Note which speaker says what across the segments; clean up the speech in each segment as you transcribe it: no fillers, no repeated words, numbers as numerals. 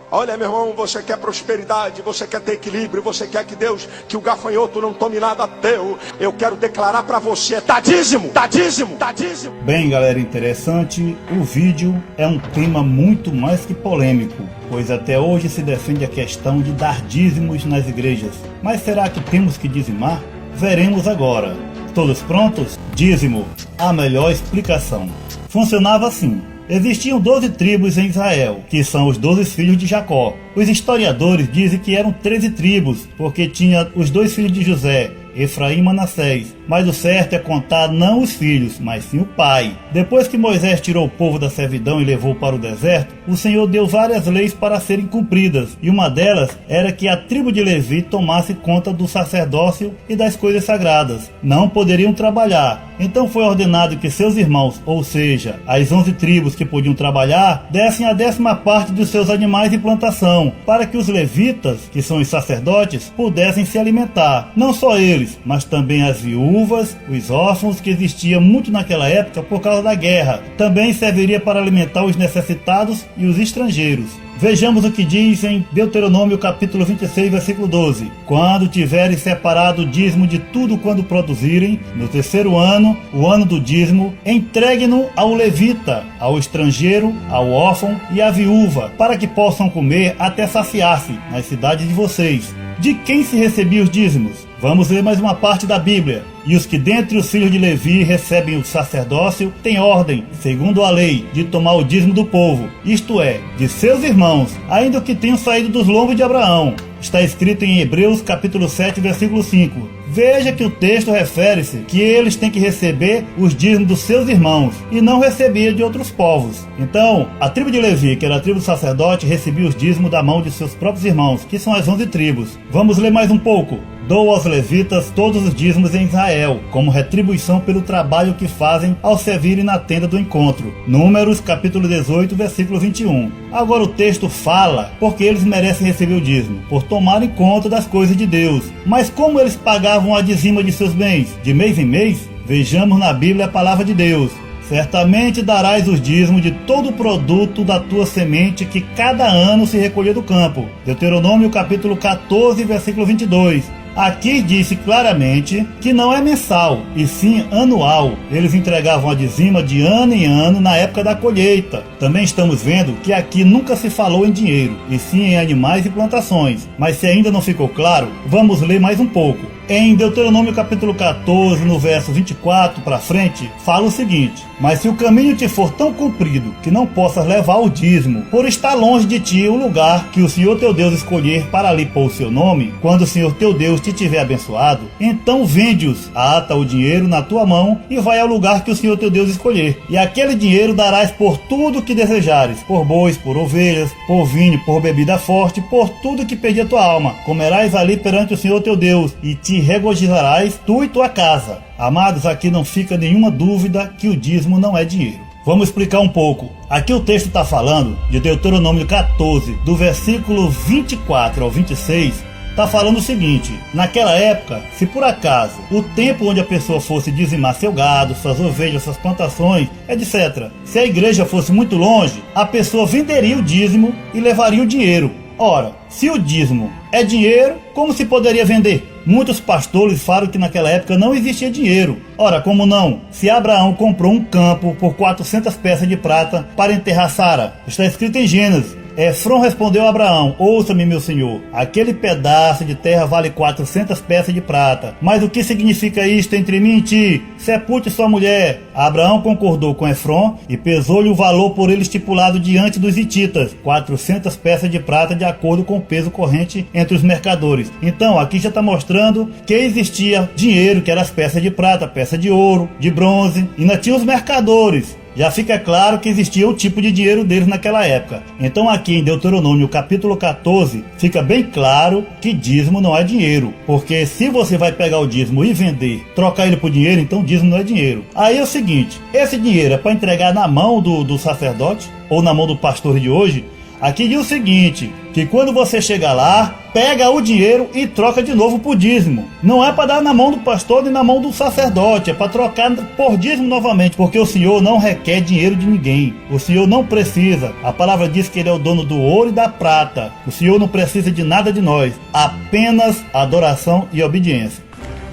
Speaker 1: Olha, meu irmão, você quer prosperidade, você quer ter equilíbrio, você quer que Deus, que o gafanhoto não tome nada teu. Eu quero declarar para você, dá dízimo, dá dízimo, dá dízimo.
Speaker 2: Bem, galera, interessante, o vídeo é um tema muito mais que polêmico, pois até hoje se defende a questão de dar dízimos nas igrejas. Mas será que temos que dizimar? Veremos agora. Todos prontos? Dízimo, a melhor explicação. Funcionava assim. Existiam 12 tribos em Israel, que são os 12 filhos de Jacó. Os historiadores dizem que eram 13 tribos, porque tinha os 2 filhos de José, Efraim e Manassés. Mas o certo é contar não os filhos, mas sim o pai. Depois que Moisés tirou o povo da servidão e levou para o deserto, o Senhor deu várias leis para serem cumpridas, e uma delas era que a tribo de Levi tomasse conta do sacerdócio e das coisas sagradas. Não poderiam trabalhar. Então foi ordenado que seus irmãos, ou seja, as 11 tribos que podiam trabalhar, dessem a 10ª parte dos seus animais e plantação, para que os levitas, que são os sacerdotes, pudessem se alimentar. Não só eles, mas também as viúvas, os órfãos, que existiam muito naquela época por causa da guerra. Também serviria para alimentar os necessitados e os estrangeiros. Vejamos o que diz em Deuteronômio capítulo 26, versículo 12. Quando tiveres separado o dízimo de tudo quando produzirem, no 3º ano, o ano do dízimo, entregue-no ao levita, ao estrangeiro, ao órfão e à viúva, para que possam comer até saciar-se nas cidades de vocês. De quem se recebiam os dízimos? Vamos ler mais uma parte da Bíblia. E os que dentre os filhos de Levi recebem o sacerdócio têm ordem, segundo a lei, de tomar o dízimo do povo, isto é, de seus irmãos, ainda que tenham saído dos lombos de Abraão. Está escrito em Hebreus capítulo 7, versículo 5. Veja que o texto refere-se que eles têm que receber os dízimos dos seus irmãos e não recebia de outros povos. Então, a tribo de Levi, que era a tribo do sacerdote, recebia os dízimos da mão de seus próprios irmãos, que são as 11 tribos. Vamos ler mais um pouco. Dou aos levitas todos os dízimos em Israel, como retribuição pelo trabalho que fazem ao servirem na tenda do encontro. Números, capítulo 18, versículo 21. Agora o texto fala porque eles merecem receber o dízimo, por tomarem conta das coisas de Deus. Mas como eles pagavam a dizima de seus bens, de mês em mês? Vejamos na Bíblia a palavra de Deus. Certamente darás os dízimos de todo o produto da tua semente que cada ano se recolher do campo. Deuteronômio capítulo 14, versículo 22. Aqui disse claramente que não é mensal, e sim anual. Eles entregavam a dizima de ano em ano na época da colheita. Também estamos vendo que aqui nunca se falou em dinheiro, e sim em animais e plantações. Mas se ainda não ficou claro, vamos ler mais um pouco. Em Deuteronômio capítulo 14, no verso 24 para frente, fala o seguinte: mas se o caminho te for tão comprido que não possas levar o dízimo, por estar longe de ti o lugar que o Senhor teu Deus escolher para ali pôr o seu nome, quando o Senhor teu Deus te tiver abençoado, então vende-os, ata o dinheiro na tua mão e vai ao lugar que o Senhor teu Deus escolher. E aquele dinheiro darás por tudo que desejares, por bois, por ovelhas, por vinho, por bebida forte, por tudo que pedir a tua alma. Comerás ali perante o Senhor teu Deus e te regozijarás tu e tua casa. Amados, aqui não fica nenhuma dúvida que o dízimo não é dinheiro. Vamos explicar um pouco. Aqui o texto está falando de Deuteronômio 14, do versículo 24 ao 26, está falando o seguinte: naquela época, se por acaso o tempo onde a pessoa fosse dizimar seu gado, suas ovelhas, suas plantações, etc., se a igreja fosse muito longe, a pessoa venderia o dízimo e levaria o dinheiro. Ora, se o dízimo é dinheiro, como se poderia vender? Muitos pastores falam que naquela época não existia dinheiro. Ora, como não? Se Abraão comprou um campo por 400 peças de prata para enterrar Sara, está escrito em Gênesis. Efron respondeu a Abraão: ouça-me, meu senhor, aquele pedaço de terra vale 400 peças de prata. Mas o que significa isto entre mim e ti? Sepulte sua mulher. Abraão concordou com Efron e pesou-lhe o valor por ele estipulado diante dos hititas, 400 peças de prata, de acordo com o peso corrente entre os mercadores. Então aqui já está mostrando que existia dinheiro, que eram as peças de prata, peça de ouro, de bronze, e ainda tinha os mercadores. Já fica claro que existia o tipo de dinheiro deles naquela época. Então aqui em Deuteronômio capítulo 14, fica bem claro que dízimo não é dinheiro. Porque se você vai pegar o dízimo e vender, trocar ele por dinheiro, então dízimo não é dinheiro. Aí é o seguinte: esse dinheiro é para entregar na mão do sacerdote ou na mão do pastor de hoje. Aqui diz o seguinte, que quando você chegar lá, pega o dinheiro e troca de novo por dízimo. Não é para dar na mão do pastor nem na mão do sacerdote, é para trocar por dízimo novamente, porque o Senhor não requer dinheiro de ninguém. O Senhor não precisa. A palavra diz que Ele é o dono do ouro e da prata. O Senhor não precisa de nada de nós, apenas adoração e obediência.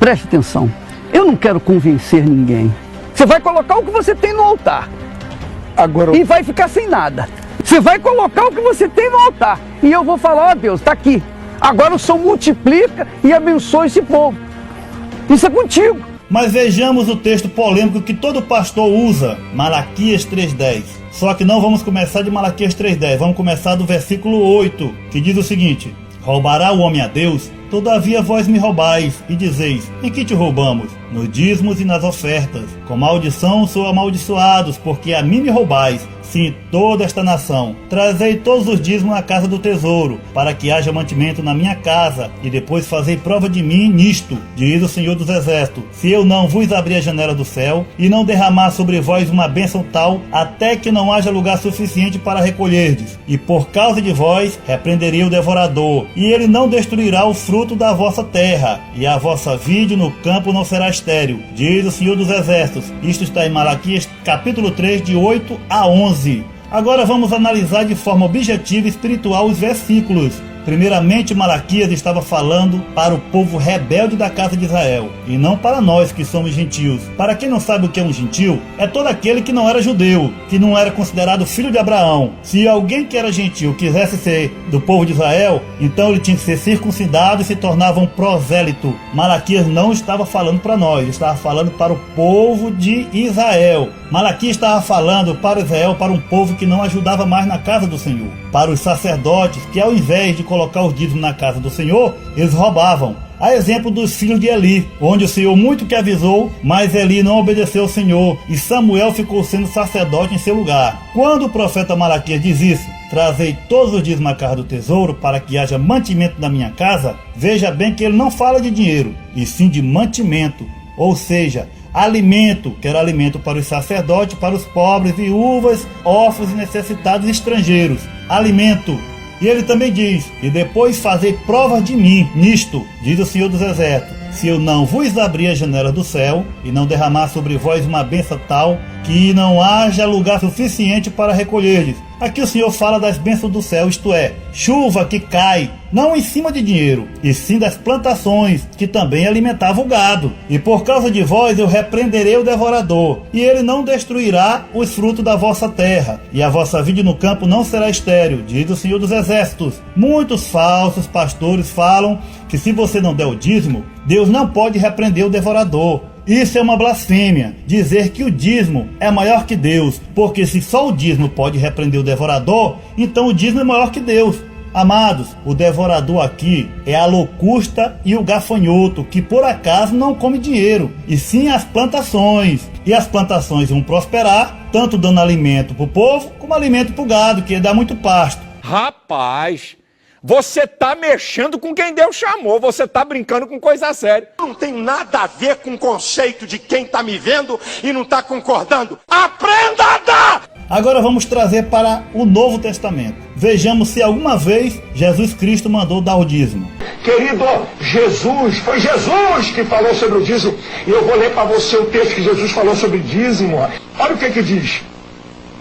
Speaker 3: Preste atenção, eu não quero convencer ninguém. Você vai colocar o que você tem no altar. Agora e vai ficar sem nada. Você vai colocar o que você tem no altar. E eu vou falar, ó Deus, está aqui. Agora o Senhor multiplica e abençoa esse povo. Isso é contigo.
Speaker 2: Mas vejamos o texto polêmico que todo pastor usa, Malaquias 3:10. Só que não vamos começar de Malaquias 3:10, vamos começar do versículo 8, que diz o seguinte: roubará o homem a Deus? Todavia vós me roubais, e dizeis, em que te roubamos? Nos dízimos e nas ofertas. Com maldição sou amaldiçoados, porque a mim me roubais, sim, toda esta nação. Trazei todos os dízimos na casa do tesouro, para que haja mantimento na minha casa, e depois fazei prova de mim nisto, diz o Senhor dos Exércitos, se eu não vos abrir a janela do céu, e não derramar sobre vós uma bênção tal, até que não haja lugar suficiente para recolherdes. E por causa de vós, repreenderei o devorador, e ele não destruirá o fruto da vossa terra, e a vossa vide no campo não será estéril, diz o Senhor dos Exércitos. Isto está em Malaquias capítulo 3, de 8 a 11. Agora vamos analisar de forma objetiva e espiritual os versículos. Primeiramente, Malaquias estava falando para o povo rebelde da casa de Israel, e não para nós que somos gentios. Para quem não sabe o que é um gentil, é todo aquele que não era judeu, que não era considerado filho de Abraão. Se alguém que era gentil quisesse ser do povo de Israel, então ele tinha que ser circuncidado e se tornava um prosélito. Malaquias não estava falando para nós, estava falando para o povo de Israel. Malaquias estava falando para Israel, para um povo que não ajudava mais na casa do Senhor. Para os sacerdotes, que ao invés de colocar os dízimos na casa do Senhor, eles roubavam. A exemplo dos filhos de Eli, onde o Senhor muito que avisou, mas Eli não obedeceu ao Senhor, e Samuel ficou sendo sacerdote em seu lugar. Quando o profeta Malaquias diz isso, trazei todos os dízimos à casa do tesouro, para que haja mantimento na minha casa, veja bem que ele não fala de dinheiro, e sim de mantimento, ou seja, alimento, que era alimento para os sacerdotes, para os pobres, viúvas, órfãos e necessitados estrangeiros. Alimento. E ele também diz, e depois fazei provas de mim nisto, diz o Senhor dos Exércitos, se eu não vos abrir a janela do céu, e não derramar sobre vós uma bênção tal, que não haja lugar suficiente para recolherdes. Aqui o Senhor fala das bênçãos do céu, isto é, chuva que cai, não em cima de dinheiro, e sim das plantações, que também alimentavam o gado. E por causa de vós eu repreenderei o devorador, e ele não destruirá os frutos da vossa terra, e a vossa vide no campo não será estéril, diz o Senhor dos Exércitos. Muitos falsos pastores falam que se você não der o dízimo, Deus não pode repreender o devorador. Isso é uma blasfêmia, dizer que o dízimo é maior que Deus, porque se só o dízimo pode repreender o devorador, então o dízimo é maior que Deus. Amados, o devorador aqui é a locusta e o gafanhoto, que por acaso não come dinheiro, e sim as plantações. E as plantações vão prosperar, tanto dando alimento para o povo, como alimento para o gado, que dá muito pasto.
Speaker 4: Rapaz, você tá mexendo com quem Deus chamou, você tá brincando com coisa séria.
Speaker 1: Não tem nada a ver com o conceito de quem está me vendo e não está concordando. Aprenda a dar!
Speaker 2: Agora vamos trazer para o Novo Testamento. Vejamos se alguma vez Jesus Cristo mandou dar o dízimo.
Speaker 5: Querido, foi Jesus que falou sobre o dízimo. E eu vou ler para você o texto que Jesus falou sobre dízimo. Olha o que diz.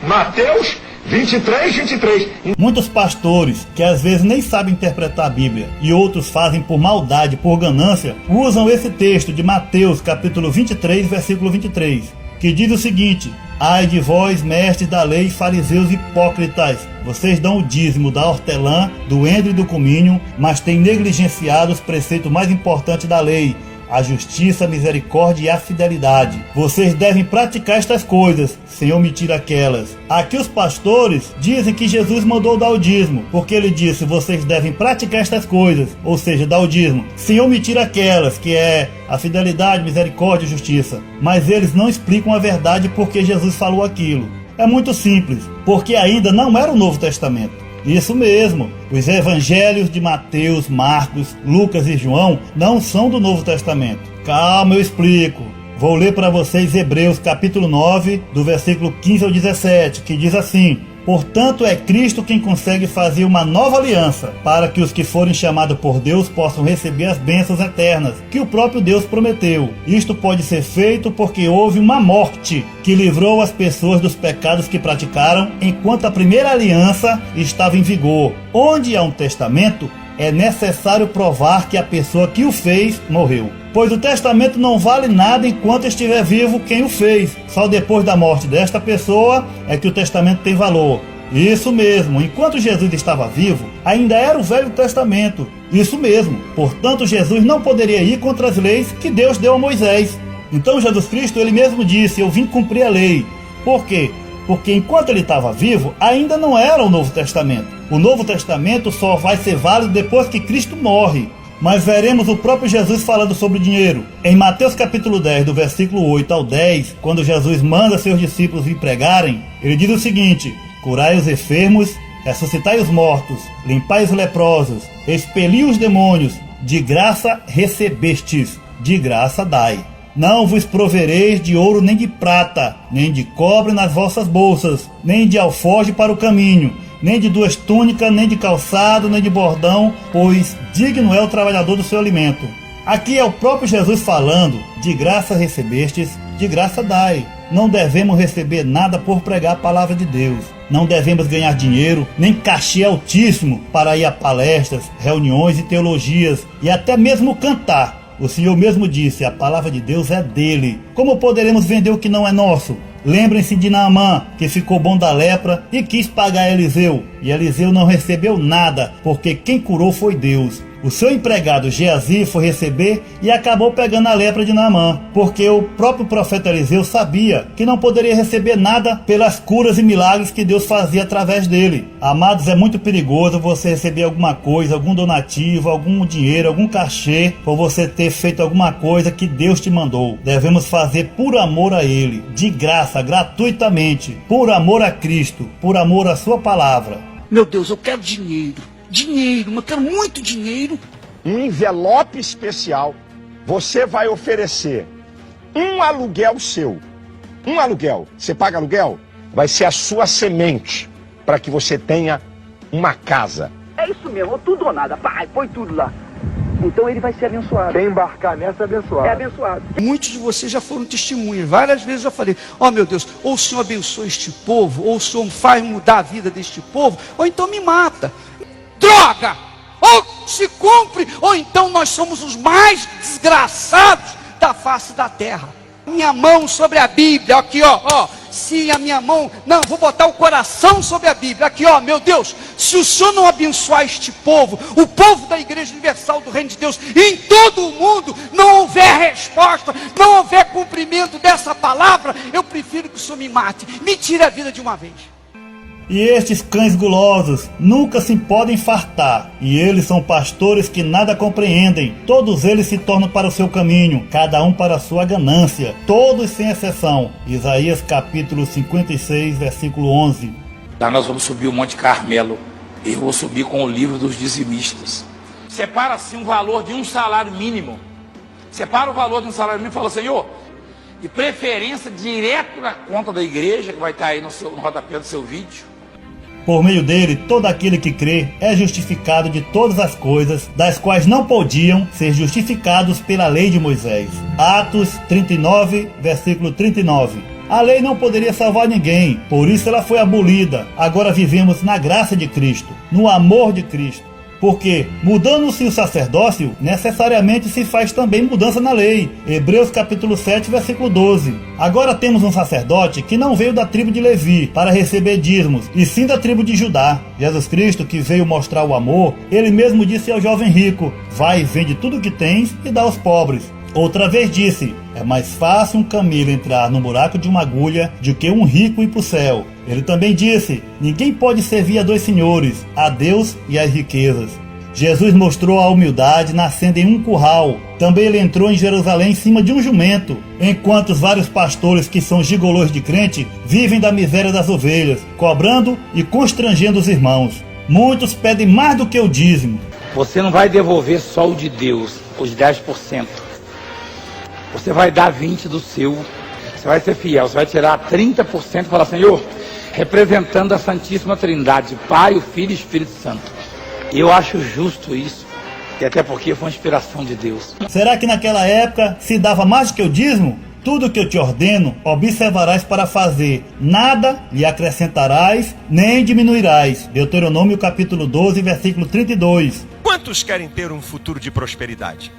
Speaker 5: Mateus 23.
Speaker 2: Muitos pastores, que às vezes nem sabem interpretar a Bíblia, e outros fazem por maldade, por ganância, usam esse texto de Mateus capítulo 23, versículo 23, que diz o seguinte: ai de vós, mestres da lei, fariseus hipócritas, vocês dão o dízimo da hortelã, do endro e do cominho, mas têm negligenciado os preceitos mais importantes da lei, a justiça, a misericórdia e a fidelidade. Vocês devem praticar estas coisas, sem omitir aquelas. Aqui os pastores dizem que Jesus mandou dar o dízimo, porque ele disse, vocês devem praticar estas coisas, ou seja, dar o dízimo, sem omitir aquelas, que é a fidelidade, misericórdia e justiça. Mas eles não explicam a verdade porque Jesus falou aquilo. É muito simples, porque ainda não era o Novo Testamento. Isso mesmo, os evangelhos de Mateus, Marcos, Lucas e João não são do Novo Testamento. Calma, eu explico. Vou ler para vocês Hebreus capítulo 9, do versículo 15 ao 17, que diz assim: Portanto, é Cristo quem consegue fazer uma nova aliança, para que os que forem chamados por Deus possam receber as bênçãos eternas, que o próprio Deus prometeu. Isto pode ser feito porque houve uma morte que livrou as pessoas dos pecados que praticaram, enquanto a primeira aliança estava em vigor. Onde há um testamento, é necessário provar que a pessoa que o fez morreu. Pois o testamento não vale nada enquanto estiver vivo quem o fez. Só depois da morte desta pessoa é que o testamento tem valor. Isso mesmo, enquanto Jesus estava vivo, ainda era o Velho Testamento. Isso mesmo, portanto Jesus não poderia ir contra as leis que Deus deu a Moisés. Então Jesus Cristo, ele mesmo disse, eu vim cumprir a lei. Por quê? Porque enquanto ele estava vivo, ainda não era o Novo Testamento. O Novo Testamento só vai ser válido depois que Cristo morre. Mas veremos o próprio Jesus falando sobre dinheiro. Em Mateus capítulo 10, do versículo 8 ao 10, quando Jesus manda seus discípulos vir pregarem, ele diz o seguinte: curai os enfermos, ressuscitai os mortos, limpai os leprosos, expeli os demônios, de graça recebestes, de graça dai. Não vos provereis de ouro nem de prata, nem de cobre nas vossas bolsas, nem de alforje para o caminho, nem de 2 túnicas, nem de calçado, nem de bordão, pois digno é o trabalhador do seu alimento. Aqui é o próprio Jesus falando, de graça recebestes, de graça dai. Não devemos receber nada por pregar a palavra de Deus. Não devemos ganhar dinheiro, nem cachê altíssimo para ir a palestras, reuniões e teologias, e até mesmo cantar. O Senhor mesmo disse, a palavra de Deus é dele. Como poderemos vender o que não é nosso? Lembrem-se de Naamã, que ficou bom da lepra e quis pagar Eliseu. E Eliseu não recebeu nada, porque quem curou foi Deus. O seu empregado Geazi foi receber e acabou pegando a lepra de Naamã, porque o próprio profeta Eliseu sabia que não poderia receber nada pelas curas e milagres que Deus fazia através dele. Amados, é muito perigoso você receber alguma coisa, algum donativo, algum dinheiro, algum cachê, por você ter feito alguma coisa que Deus te mandou. Devemos fazer por amor a Ele, de graça, gratuitamente, por amor a Cristo, por amor à sua palavra.
Speaker 3: Meu Deus, eu quero dinheiro. Dinheiro, eu quero muito dinheiro.
Speaker 1: Um envelope especial, você vai oferecer um aluguel seu. Um aluguel. Você paga aluguel? Vai ser a sua semente para que você tenha uma casa.
Speaker 3: É isso mesmo, tudo ou nada. Pai, põe tudo lá. Então ele vai ser abençoado.
Speaker 5: Quem embarcar nessa é abençoado.
Speaker 3: É abençoado. Muitos de vocês já foram testemunhas. Várias vezes eu falei, ó meu Deus, ou o Senhor abençoa este povo, ou o Senhor faz mudar a vida deste povo, ou então me mata. Droga! Ou se cumpre, ou então nós somos os mais desgraçados da face da terra. Minha mão sobre a Bíblia, aqui ó, sim, a minha mão, não, vou botar o coração sobre a Bíblia, aqui ó, meu Deus, se o Senhor não abençoar este povo, o povo da Igreja Universal do Reino de Deus, em todo o mundo, não houver resposta, não houver cumprimento dessa palavra, eu prefiro que o Senhor me mate, me tire a vida de uma vez.
Speaker 2: E estes cães gulosos nunca se podem fartar, e eles são pastores que nada compreendem. Todos eles se tornam para o seu caminho, cada um para a sua ganância, todos sem exceção. Isaías capítulo 56, versículo 11.
Speaker 6: Lá nós vamos subir o Monte Carmelo. Eu vou subir com o livro dos dizimistas. Separa assim um valor de um salário mínimo. Separa o valor de um salário mínimo e fala, Senhor, de preferência direto na conta da igreja, que vai estar aí no rodapé do seu vídeo.
Speaker 2: Por meio dele, todo aquele que crê é justificado de todas as coisas, das quais não podiam ser justificados pela lei de Moisés. Atos 39, versículo 39. A lei não poderia salvar ninguém, por isso ela foi abolida. Agora vivemos na graça de Cristo, no amor de Cristo. Porque, mudando-se o sacerdócio, necessariamente se faz também mudança na lei. Hebreus capítulo 7, versículo 12. Agora temos um sacerdote que não veio da tribo de Levi para receber dízimos, e sim da tribo de Judá. Jesus Cristo, que veio mostrar o amor, ele mesmo disse ao jovem rico, vai e vende tudo o que tens e dá aos pobres. Outra vez disse, é mais fácil um camelo entrar no buraco de uma agulha do que um rico ir para o céu. Ele também disse, ninguém pode servir a 2 senhores, a Deus e às riquezas. Jesus mostrou a humildade nascendo em um curral. Também ele entrou em Jerusalém em cima de um jumento, enquanto os vários pastores que são gigolôs de crente vivem da miséria das ovelhas, cobrando e constrangendo os irmãos. Muitos pedem mais do que o dízimo.
Speaker 6: Você não vai devolver só o de Deus, os 10%. Você vai dar 20% do seu. Você vai ser fiel, você vai tirar 30% e falar, Senhor, representando a Santíssima Trindade, Pai, o Filho e o Espírito Santo. E eu acho justo isso, e até porque foi uma inspiração de Deus.
Speaker 2: Será que naquela época se dava mais do que o dízimo? Tudo que eu te ordeno, observarás para fazer. Nada lhe acrescentarás, nem diminuirás. Deuteronômio capítulo 12, versículo 32.
Speaker 7: Quantos querem ter um futuro de prosperidade?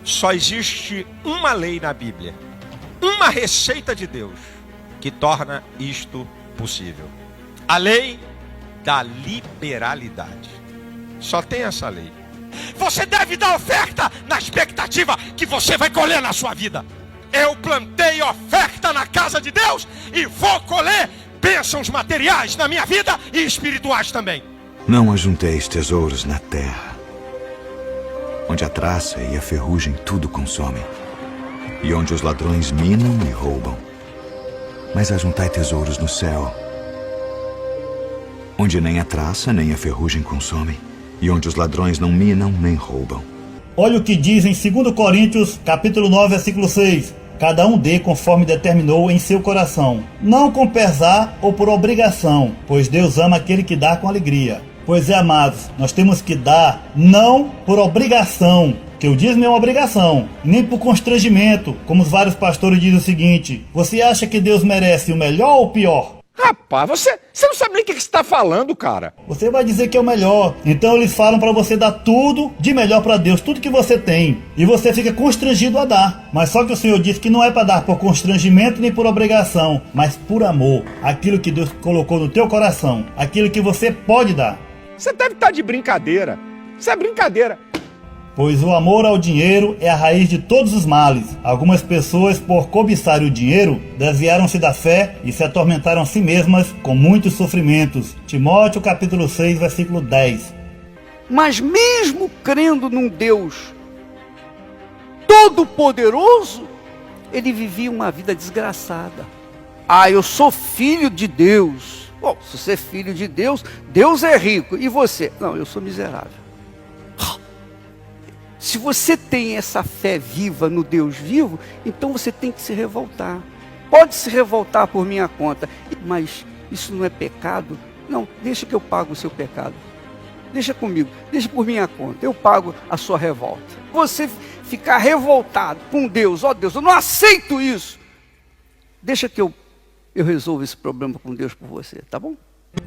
Speaker 7: Só existe uma lei na Bíblia, uma receita de Deus que torna isto possível. A lei da liberalidade. Só tem essa lei. Você deve dar oferta na expectativa que você vai colher na sua vida. Eu plantei oferta na casa de Deus e vou colher bênçãos materiais na minha vida e espirituais também.
Speaker 8: Não ajunteis tesouros na terra, onde a traça e a ferrugem tudo consomem, e onde os ladrões minam e roubam. Mas ajuntai tesouros no céu, onde nem a traça nem a ferrugem consomem, e onde os ladrões não minam nem roubam.
Speaker 2: Olha o que diz em 2 Coríntios, capítulo 9, versículo 6. Cada um dê conforme determinou em seu coração, não com pesar ou por obrigação, pois Deus ama aquele que dá com alegria. Pois é, amados, nós temos que dar não por obrigação, que o dízimo é uma obrigação, nem por constrangimento, como os vários pastores dizem o seguinte: você acha que Deus merece o melhor ou o pior?
Speaker 4: Rapaz, você não sabe nem o que você está falando, cara.
Speaker 2: Você vai dizer que é o melhor. Então eles falam para você dar tudo de melhor para Deus, tudo que você tem. E você fica constrangido a dar. Mas só que o Senhor disse que não é para dar por constrangimento nem por obrigação, mas por amor. Aquilo que Deus colocou no teu coração, aquilo que você pode dar.
Speaker 4: Você deve estar de brincadeira. Isso é brincadeira.
Speaker 2: Pois o amor ao dinheiro é a raiz de todos os males. Algumas pessoas, por cobiçarem o dinheiro, desviaram-se da fé e se atormentaram a si mesmas com muitos sofrimentos. Timóteo capítulo 6, versículo 10.
Speaker 3: Mas mesmo crendo num Deus todo-poderoso, ele vivia uma vida desgraçada. Ah, eu sou filho de Deus. Bom, se você é filho de Deus, Deus é rico. E você? Não, eu sou miserável. Se você tem essa fé viva no Deus vivo, então você tem que se revoltar. Pode se revoltar por minha conta, mas isso não é pecado? Não, deixa que eu pago o seu pecado. Deixa comigo, deixa por minha conta, eu pago a sua revolta. Você ficar revoltado com Deus, ó Deus, eu não aceito isso. Deixa que eu resolvo esse problema com Deus por você, tá bom?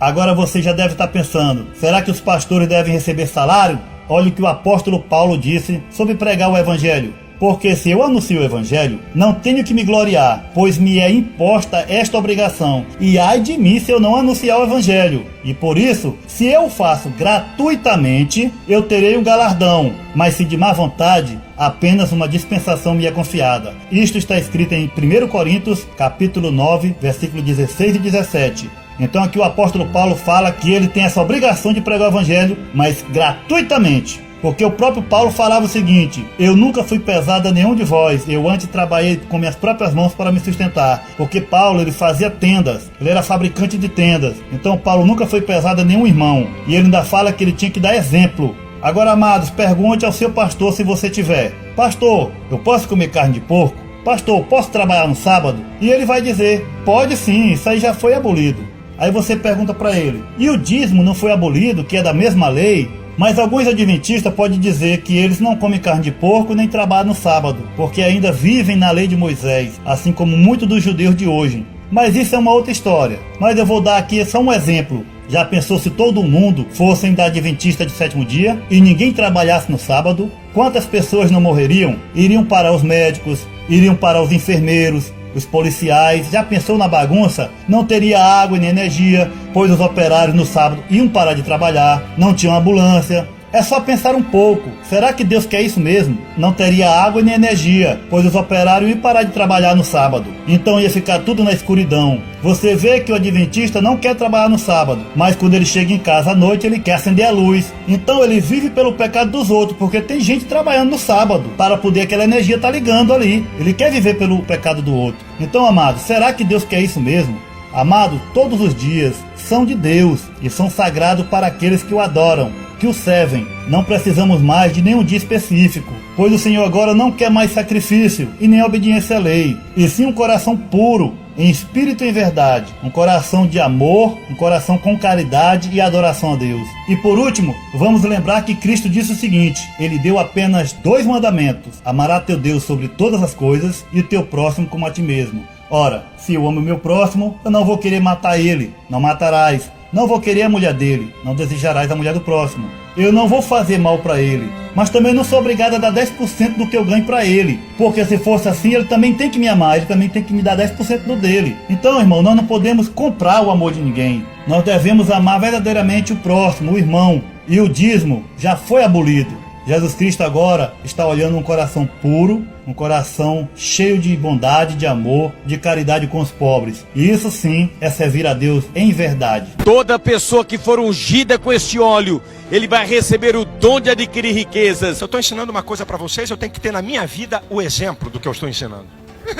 Speaker 2: Agora você já deve estar pensando, será que os pastores devem receber salário? Olha o que o apóstolo Paulo disse sobre pregar o evangelho. Porque se eu anuncio o evangelho, não tenho que me gloriar, pois me é imposta esta obrigação. E ai de mim se eu não anunciar o evangelho. E por isso, se eu faço gratuitamente, eu terei um galardão. Mas se de má vontade, apenas uma dispensação me é confiada. Isto está escrito em 1 Coríntios, capítulo 9, versículo 16 e 17. Então aqui o apóstolo Paulo fala que ele tem essa obrigação de pregar o evangelho, mas gratuitamente. Porque o próprio Paulo falava o seguinte: eu nunca fui pesado a nenhum de vós, eu antes trabalhei com minhas próprias mãos para me sustentar. Porque Paulo, ele fazia tendas, ele era fabricante de tendas. Então Paulo nunca foi pesado a nenhum irmão. E ele ainda fala que ele tinha que dar exemplo. Agora, amados, pergunte ao seu pastor se você tiver: pastor, eu posso comer carne de porco? Pastor, posso trabalhar no sábado? E ele vai dizer: pode sim, isso aí já foi abolido. Aí você pergunta para ele: e o dízimo não foi abolido, que é da mesma lei? Mas alguns adventistas podem dizer que eles não comem carne de porco nem trabalham no sábado, porque ainda vivem na lei de Moisés, assim como muitos dos judeus de hoje. Mas isso é uma outra história. Mas eu vou dar aqui só um exemplo. Já pensou se todo mundo fossem da adventista de sétimo dia e ninguém trabalhasse no sábado? Quantas pessoas não morreriam? Iriam para os médicos, iriam para os enfermeiros, os policiais. Já pensou na bagunça? Não teria água e nem energia, pois os operários no sábado iam parar de trabalhar, não tinham ambulância. É só pensar um pouco. Será que Deus quer isso mesmo? Não teria água e nem energia, pois os operários iam parar de trabalhar no sábado. Então ia ficar tudo na escuridão. Você vê que o adventista não quer trabalhar no sábado, mas quando ele chega em casa à noite, ele quer acender a luz. Então ele vive pelo pecado dos outros, porque tem gente trabalhando no sábado, para poder aquela energia estar ligando ali. Ele quer viver pelo pecado do outro. Então, amado, será que Deus quer isso mesmo? Amado, todos os dias são de Deus e são sagrados para aqueles que o adoram. que o servem. Não precisamos mais de nenhum dia específico, pois o Senhor agora não quer mais sacrifício e nem obediência à lei, e sim um coração puro, em espírito e em verdade, um coração de amor, um coração com caridade e adoração a Deus. E por último, vamos lembrar que Cristo disse o seguinte: ele deu apenas 2 mandamentos: amará teu Deus sobre todas as coisas e o teu próximo como a ti mesmo. Ora, se eu amo o meu próximo, eu não vou querer matar ele, não matarás. Não vou querer a mulher dele, não desejarás a mulher do próximo. Eu não vou fazer mal para ele, mas também não sou obrigado a dar 10% do que eu ganho para ele, porque se fosse assim, ele também tem que me amar, ele também tem que me dar 10% do dele. Então, irmão, nós não podemos comprar o amor de ninguém. Nós devemos amar verdadeiramente o próximo, o irmão, e o dízimo já foi abolido. Jesus Cristo agora está olhando um coração puro, um coração cheio de bondade, de amor, de caridade com os pobres. E isso sim é servir a Deus em verdade.
Speaker 9: Toda pessoa que for ungida com este óleo, ele vai receber o dom de adquirir riquezas.
Speaker 7: Se eu estou ensinando uma coisa para vocês, eu tenho que ter na minha vida o exemplo do que eu estou ensinando.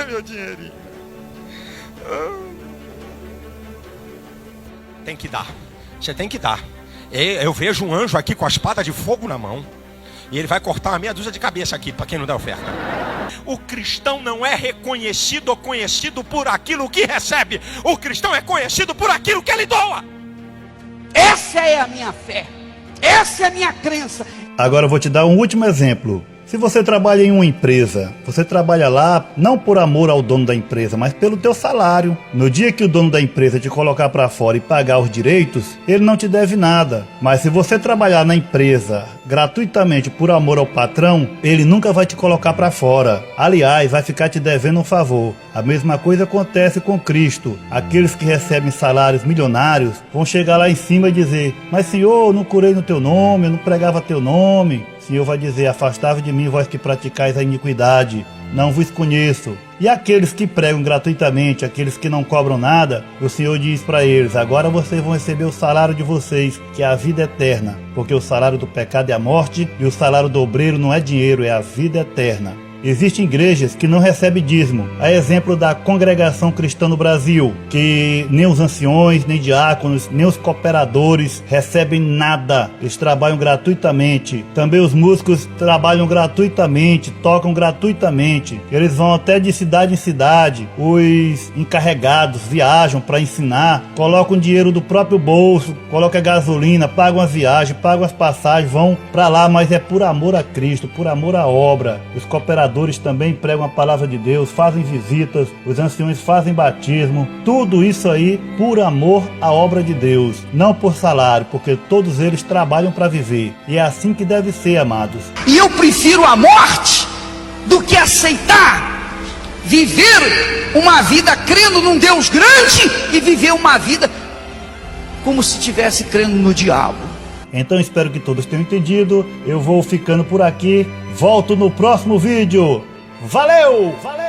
Speaker 7: Meu dinheirinho. Tem que dar. Você tem que dar. Eu vejo um anjo aqui com a espada de fogo na mão. E ele vai cortar uma meia dúzia de cabeça aqui, para quem não dá oferta. O cristão não é reconhecido ou conhecido por aquilo que recebe. O cristão é conhecido por aquilo que ele doa.
Speaker 3: Essa é a minha fé. Essa é a minha crença.
Speaker 2: Agora eu vou te dar um último exemplo. Se você trabalha em uma empresa, você trabalha lá não por amor ao dono da empresa, mas pelo teu salário. No dia que o dono da empresa te colocar para fora e pagar os direitos, ele não te deve nada. Mas se você trabalhar na empresa gratuitamente por amor ao patrão, ele nunca vai te colocar para fora. Aliás, vai ficar te devendo um favor. A mesma coisa acontece com Cristo. Aqueles que recebem salários milionários vão chegar lá em cima e dizer: mas Senhor, eu não curei no teu nome, eu não pregava teu nome. O Senhor vai dizer: afastai-vos de mim, vós que praticais a iniquidade, não vos conheço. E aqueles que pregam gratuitamente, aqueles que não cobram nada, o Senhor diz para eles: agora vocês vão receber o salário de vocês, que é a vida eterna, porque o salário do pecado é a morte, e o salário do obreiro não é dinheiro, é a vida eterna. Existem igrejas que não recebem dízimo. A exemplo da Congregação Cristã no Brasil, que nem os anciões, nem diáconos, nem os cooperadores recebem nada. Eles trabalham gratuitamente. Também os músicos trabalham gratuitamente, tocam gratuitamente. Eles vão até de cidade em cidade. Os encarregados viajam para ensinar, colocam dinheiro do próprio bolso, colocam gasolina, pagam a viagem, pagam as passagens, vão para lá, mas é por amor a Cristo, por amor à obra. Os cooperadores também pregam a palavra de Deus, fazem visitas, os anciões fazem batismo, tudo isso aí por amor à obra de Deus, não por salário, porque todos eles trabalham para viver, e é assim que deve ser, amados.
Speaker 3: E eu prefiro a morte do que aceitar viver uma vida crendo num Deus grande e viver uma vida como se estivesse crendo no diabo.
Speaker 2: Então espero que todos tenham entendido. Eu vou ficando por aqui. Volto no próximo vídeo. Valeu! Valeu!